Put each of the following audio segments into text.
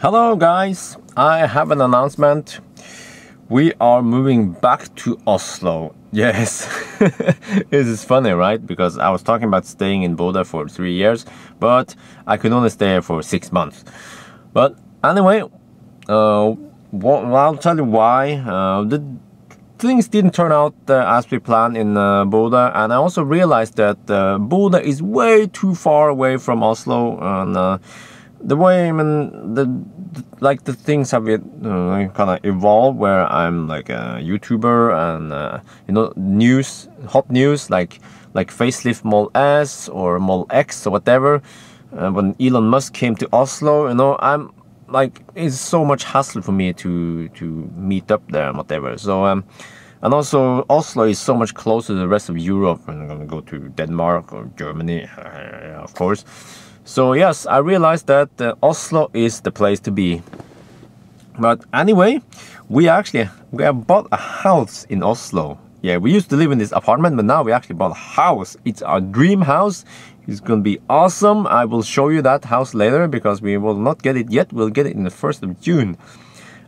Hello guys, I have an announcement. We are moving back to Oslo. Yes, this is funny, right? Because I was talking about staying in Bodø for 3 years, but I could only stay here for 6 months. But anyway, I'll tell you why. The things didn't turn out as we planned in Bodø, and I also realized that Bodø is way too far away from Oslo, and the way the things have kind of evolved, where I'm like a YouTuber and hot news like facelift Model S or Model X or whatever. When Elon Musk came to Oslo, I'm like, it's so much hassle for me to meet up there and whatever. So and also Oslo is so much closer to the rest of Europe, and I'm gonna go to Denmark or Germany, of course. So yes, I realized that Oslo is the place to be. But anyway, we have bought a house in Oslo. Yeah, we used to live in this apartment, but now we actually bought a house. It's our dream house. It's gonna be awesome. I will show you that house later, because we will not get it yet. We'll get it in the 1st of June.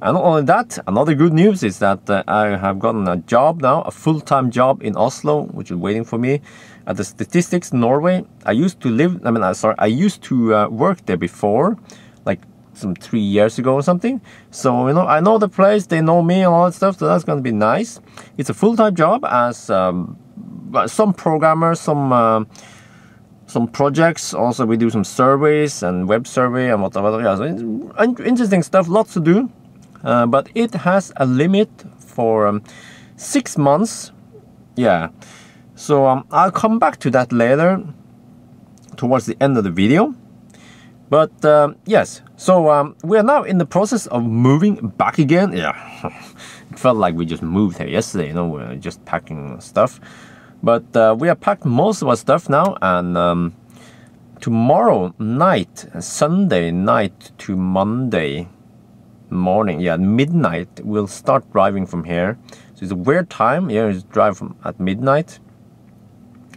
And not only that, another good news is that I have gotten a job now, a full-time job in Oslo, which is waiting for me at the Statistics Norway. I used to work there before, like some 3 years ago or something. So, I know the place, they know me and all that stuff, so that's going to be nice. It's a full-time job as some programmers, some projects. Also, we do some surveys and web survey and whatever. Yeah, so it's interesting stuff, lots to do. But it has a limit for 6 months. Yeah. So I'll come back to that later, towards the end of the video. But yes, so we are now in the process of moving back again. Yeah, it felt like we just moved here yesterday, we're just packing stuff. But we have packed most of our stuff now, and tomorrow night, Sunday night to Monday morning, midnight, we'll start driving from here. So it's a weird time, it's drive at midnight.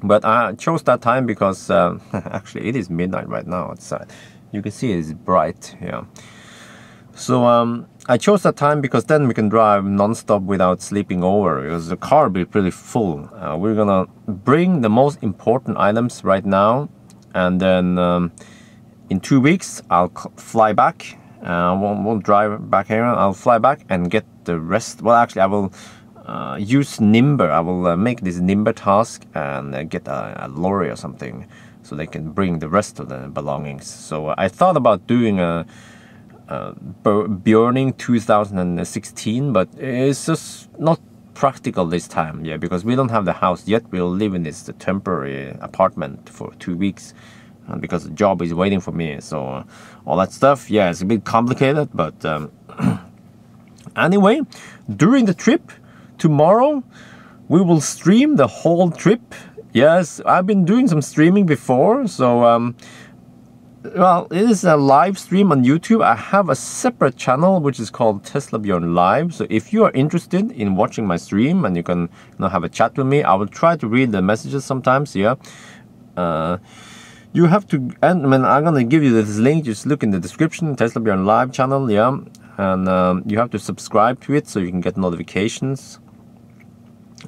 But I chose that time because actually it is midnight right now outside. You can see it's bright, yeah. So I chose that time because then we can drive non-stop without sleeping over, because the car will be pretty full. We're gonna bring the most important items right now, and then in 2 weeks I'll fly back. I won't drive back here. I'll fly back and get the rest. Well, actually, I will use Nimber. I will make this Nimber task and get a lorry or something, so they can bring the rest of the belongings. So I thought about doing a Bjørning 2016, but it's just not practical this time. Yeah, because we don't have the house yet. We'll live in this temporary apartment for 2 weeks. Because the job is waiting for me, so all that stuff, yeah, it's a bit complicated, but anyway, during the trip tomorrow, we will stream the whole trip. Yes, I've been doing some streaming before, so well, it is a live stream on YouTube. I have a separate channel which is called Teslabjørn Live, so if you are interested in watching my stream and you can have a chat with me, I will try to read the messages sometimes. Yeah. You have to, I'm gonna give you this link. Just look in the description, Teslabjørn Live channel, yeah, and you have to subscribe to it so you can get notifications.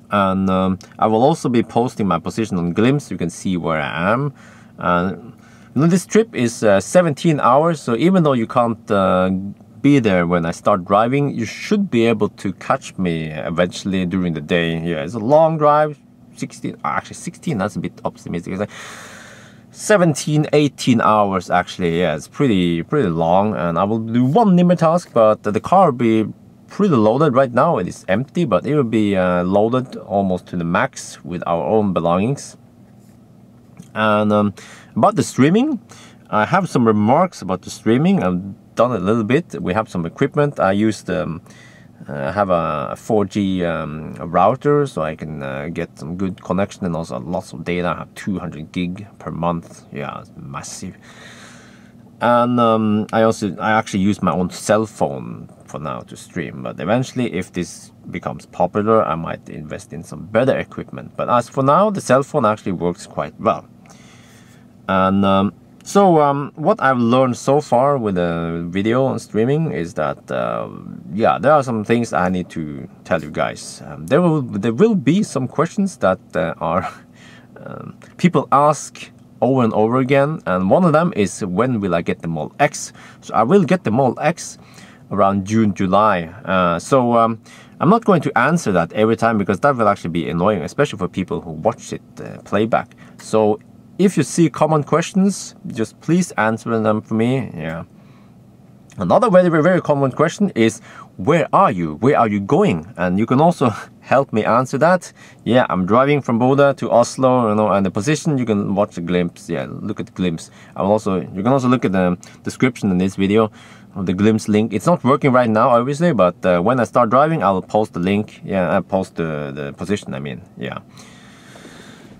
And I will also be posting my position on Glympse. You can see where I am. This trip is 17 hours, so even though you can't be there when I start driving, you should be able to catch me eventually during the day. Yeah, it's a long drive, 16. Actually, 16. That's a bit optimistic. 17, 18 hours actually. Yeah, it's pretty long, and I will do one Nimber task, but the car will be pretty loaded. Right now it is empty, but it will be loaded almost to the max with our own belongings. And about the streaming, I have some remarks about the streaming. I've done it a little bit. We have some equipment. I used I have a 4G router, so I can get some good connection and also lots of data. I have 200 gig per month. Yeah, it's massive. And I actually use my own cell phone for now to stream. But eventually, if this becomes popular, I might invest in some better equipment. But as for now, the cell phone actually works quite well. And So what I've learned so far with the video and streaming is that yeah, there are some things I need to tell you guys. There will be some questions that are people ask over and over again, and one of them is, when will I get the Model X? So I will get the Model X around June, July. I'm not going to answer that every time, because that will actually be annoying, especially for people who watch it playback. So if you see common questions, just please answer them for me. Yeah. Another very common question is, where are you? Where are you going? And you can also help me answer that. Yeah, I'm driving from Bodø to Oslo, you know, and the position, you can watch the Glympse. Yeah, look at the Glympse. You can also look at the description in this video of the Glympse link. It's not working right now, obviously, but when I start driving, I'll post the link. Yeah, I'll post the position, I mean, yeah.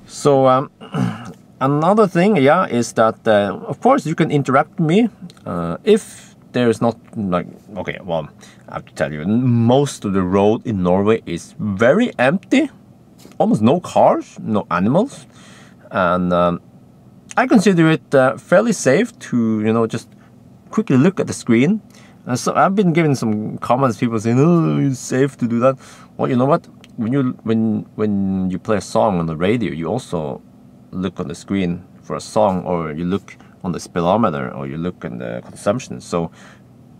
So, another thing, yeah, is that, of course, you can interact with me. If there's not, like, okay, well, I have to tell you, most of the road in Norway is very empty. Almost no cars, no animals. And I consider it fairly safe to, you know, just quickly look at the screen. And so I've been given some comments, people saying, oh, it's safe to do that. Well, you know what? When you play a song on the radio, you also look on the screen for a song, or you look on the speedometer, or you look at the consumption. So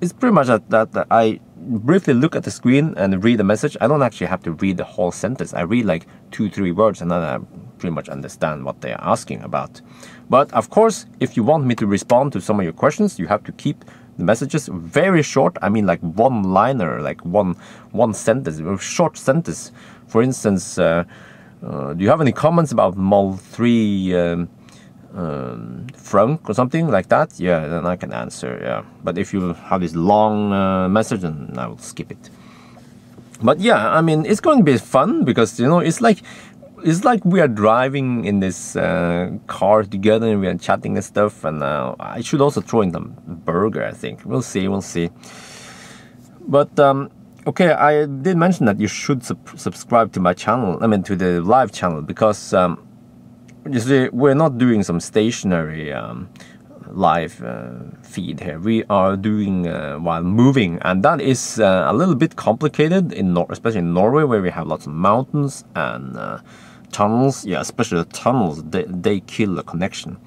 it's pretty much that I briefly look at the screen and read the message. I don't actually have to read the whole sentence. I read like 2-3 words, and then I pretty much understand what they are asking about. But of course, if you want me to respond to some of your questions, you have to keep the messages very short. I mean, like one-liner, like one sentence, a short sentence. For instance, do you have any comments about Model 3 Frunk or something like that? Yeah, then I can answer. Yeah, but if you have this long message, then I will skip it. But yeah, I mean, it's going to be fun, because, you know, it's like we are driving in this car together, and we are chatting and stuff. And I should also throw in some burger, I think. We'll see. But okay, I did mention that you should subscribe to my channel. I mean, to the live channel, because you see, we're not doing some stationary live feed here. We are doing while moving, and that is a little bit complicated, especially in Norway, where we have lots of mountains and tunnels. Yeah, especially the tunnels, they kill the connection.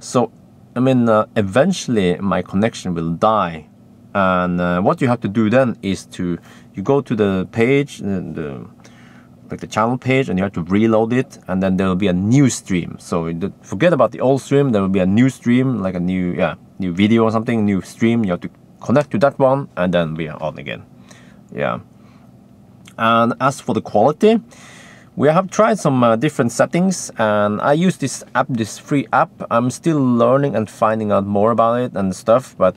So, I mean, eventually my connection will die, and what you have to do then is you go to the page, like the channel page, and you have to reload it, and then there will be a new stream. So forget about the old stream. There will be a new stream, like a new video or something, new stream. You have to connect to that one, and then we are on again. Yeah. And as for the quality, we have tried some different settings, and I use this app, this free app. I'm still learning and finding out more about it and stuff, but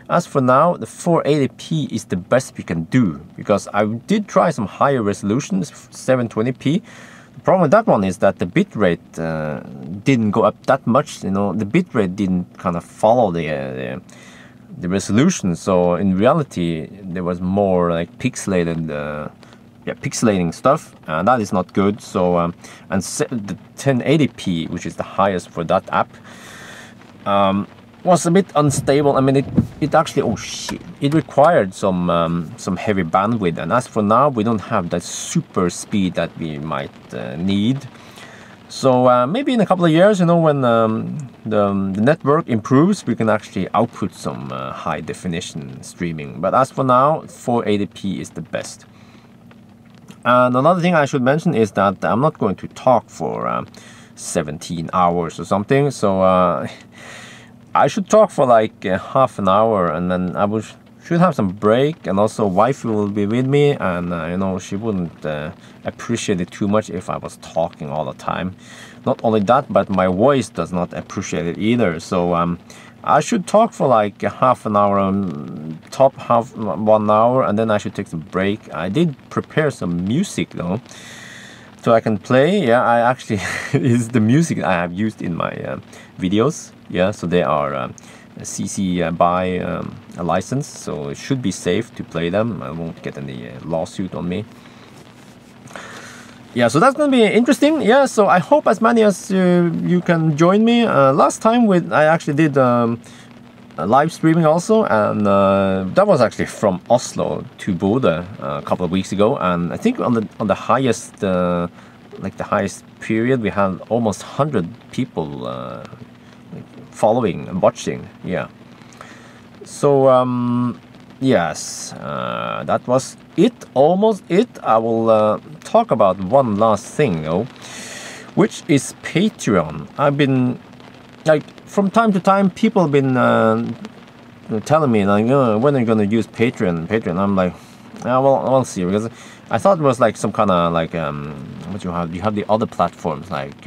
as for now, the 480p is the best we can do, because I did try some higher resolutions, 720p. The problem with that one is that the bitrate didn't go up that much. You know, the bitrate didn't kind of follow the resolution, so in reality there was more like pixelated pixelating stuff, and that is not good. So and the 1080p, which is the highest for that app, was a bit unstable. I mean, it actually, oh shit, it required some heavy bandwidth, and as for now, we don't have that super speed that we might need. So maybe in a couple of years, you know, when the network improves, we can actually output some high definition streaming. But as for now, 480p is the best. And another thing I should mention is that I'm not going to talk for 17 hours or something. So I should talk for like half an hour, and then I should have some break. And also, wife will be with me, and you know, she wouldn't appreciate it too much if I was talking all the time. Not only that, but my voice does not appreciate it either. So I should talk for like half an hour, top 1 hour, and then I should take some break. I did prepare some music though, so I can play. Yeah, I actually is the music I have used in my videos. Yeah, so they are CC by a license, so it should be safe to play them. I won't get any lawsuit on me. yeah, so that's gonna be interesting. Yeah, so I hope as many as you can join me. Last time I actually did live streaming also, and that was actually from Oslo to Bodø a couple of weeks ago, and I think on the highest like the highest period we had almost 100 people following and watching. Yeah, so yes, that was almost it. I will talk about one last thing though, which is Patreon. I've been like, from time to time, people have been telling me like, when are you gonna use Patreon? I'm like, well, I'll see, because I thought it was like some kind of like what you have the other platforms like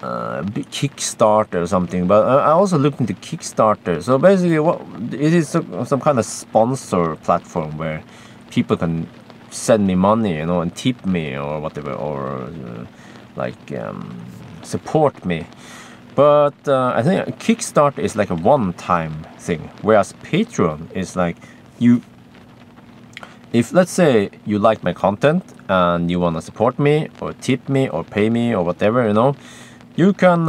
Kickstarter or something, but I also looked into Kickstarter. So basically, it is some kind of sponsor platform where people can send me money, and tip me or whatever, or like support me. But I think Kickstarter is like a one-time thing, whereas Patreon is like, if let's say you like my content and you want to support me or tip me or pay me or whatever, you can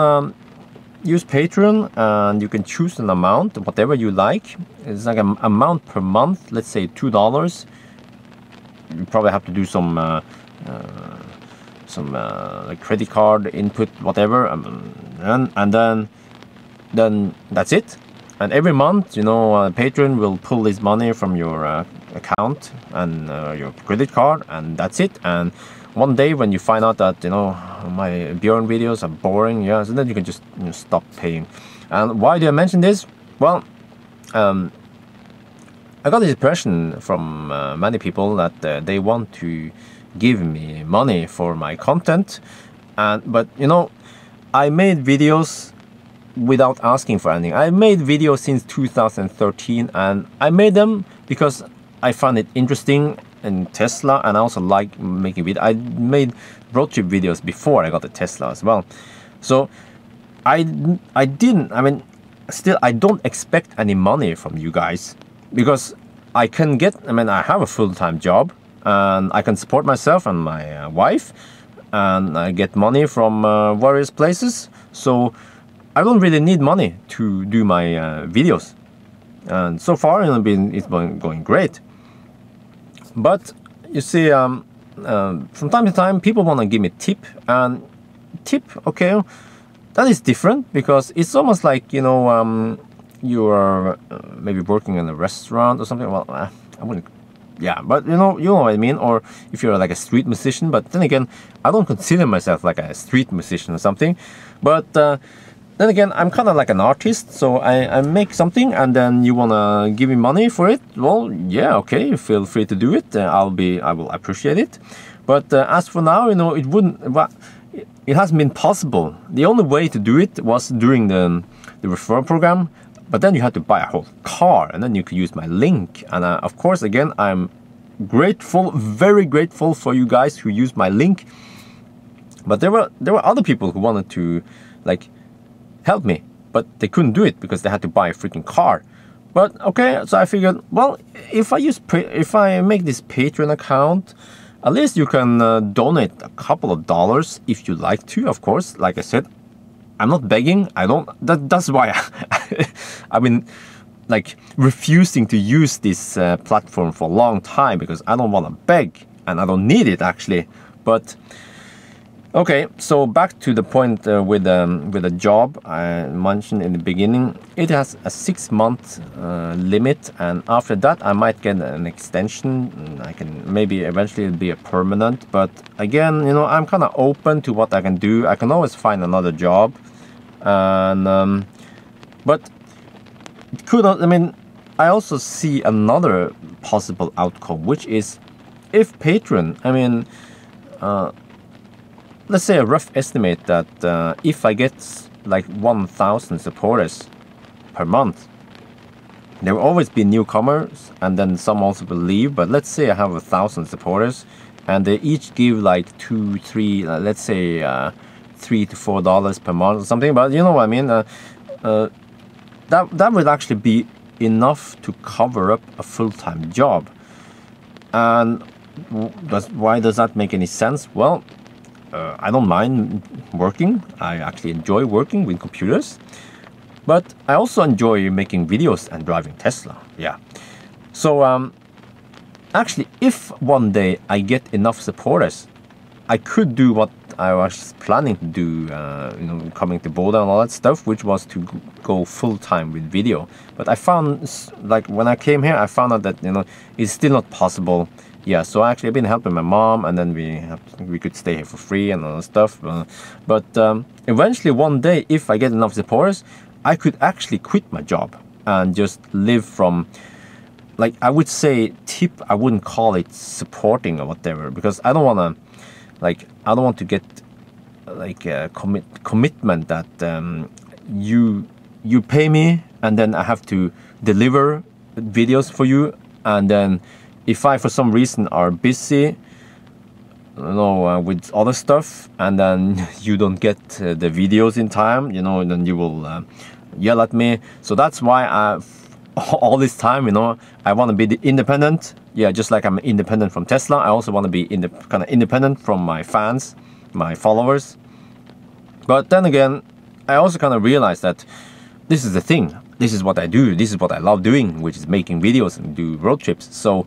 use Patreon and you can choose an amount, whatever you like. It's like an amount per month, let's say $2. You probably have to do some like credit card input, whatever, and then that's it. And every month, Patreon will pull this money from your account and your credit card, and that's it. And one day when you find out that my Bjørn videos are boring, yeah, so then you can just stop paying. And why do I mention this? Well, I got this impression from many people that they want to give me money for my content, but I made videos without asking for anything. I made videos since 2013, and I made them because I find it interesting in Tesla, and I also like making videos. I made road trip videos before I got the Tesla as well. So I don't expect any money from you guys, because I have a full-time job, and I can support myself and my wife, and I get money from various places. So I don't really need money to do my videos, and so far it's been going great. But you see, from time to time, people want to give me tip, and tip, okay, that is different, because it's almost like you are maybe working in a restaurant or something. Well, I wouldn't. Yeah, but you know what I mean. Or if you're like a street musician, but then again, I don't consider myself like a street musician or something. But then again, I'm kind of like an artist, so I make something, and then you wanna give me money for it. Well, yeah, okay, feel free to do it. I will appreciate it. But as for now, it wouldn't. It hasn't been possible. The only way to do it was during the referral program. But then you had to buy a whole car, and then you could use my link. And of course, again, I'm grateful, very grateful for you guys who used my link. But there were other people who wanted to like help me, but they couldn't do it because they had to buy a freaking car. But okay, so I figured, well, if I make this Patreon account, at least you can donate a couple of dollars if you like to. Of course, like I said, I'm not begging. That's why I've been like refusing to use this platform for a long time, because I don't want to beg, and I don't need it actually. But okay, so back to the point with the job I mentioned in the beginning. It has a 6-month limit, and after that I might get an extension. I can maybe eventually be a permanent. But again, I'm kind of open to what I can do. I can always find another job, and but it could. I also see another possible outcome, which is if Patreon. Let's say a rough estimate that if I get like 1,000 supporters per month, there will always be newcomers, and then some also will leave. But let's say I have 1,000 supporters, and they each give like $2, $3, let's say $3 to $4 per month or something. But you know what I mean. That would actually be enough to cover up a full-time job. And why does that make any sense? Well, I don't mind working. I actually enjoy working with computers, but I also enjoy making videos and driving Tesla. Yeah. So actually, if one day I get enough supporters, I could do what I was planning to do, you know, coming to Bodø and all that stuff, which was to go full time with video. But I found, like, when I came here, I found out that, you know, it's still not possible. Yeah, so actually I've been helping my mom, and then we could stay here for free and all that stuff. But eventually one day, if I get enough supporters, I could actually quit my job and just live from, like, I would say tip. I wouldn't call it supporting or whatever, because I don't want to, like, I don't want to get like a commitment that you pay me and then I have to deliver videos for you, and then if I for some reason are busy, you know, with other stuff, and then you don't get the videos in time, you know, then you will yell at me. So that's why all this time, you know, I want to be independent. Yeah, just like I'm independent from Tesla, I also want to be kind of independent from my fans, my followers. But then again, I also kind of realized that this is the thing. This is what I do. This is what I love doing, which is making videos and do road trips. So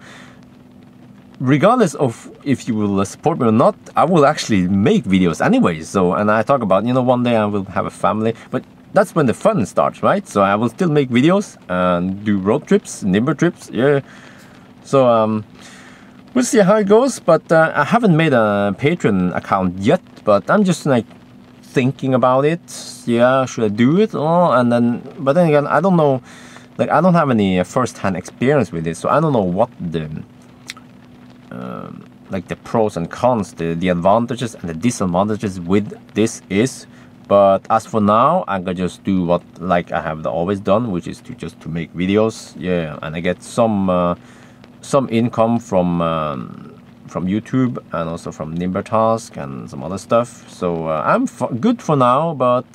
regardless of if you will support me or not, I will actually make videos anyway. So, and I talk about, you know, one day I will have a family, but that's when the fun starts, right? So I will still make videos and do road trips, nimber trips, yeah. So we'll see how it goes, but I haven't made a Patreon account yet, but I'm just like thinking about it. Yeah, should I do it? Oh, and then, but then again, I don't know, like, I don't have any first-hand experience with it, so I don't know what the like the pros and cons, the advantages and the disadvantages with this is. But as for now, I can just do what like I have always done, which is to make videos. Yeah, and I get some income from YouTube and also from Nimbertask and some other stuff. So I'm good for now, but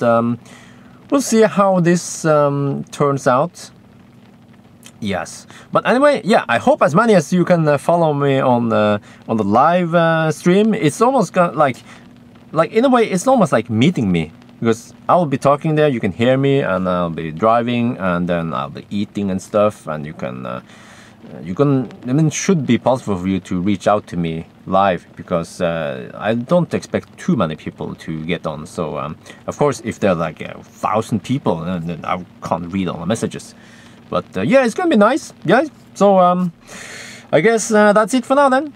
we'll see how this turns out. Yes, but anyway, yeah, I hope as many as you can follow me on the live stream. It's almost like in a way, it's almost like meeting me, because I will be talking there, you can hear me, and I'll be driving, and then I'll be eating and stuff, and you can, I mean, it should be possible for you to reach out to me live, because I don't expect too many people to get on. So, of course, if there are like 1,000 people, then I can't read all the messages. But yeah, it's gonna be nice, yeah. So, I guess that's it for now then.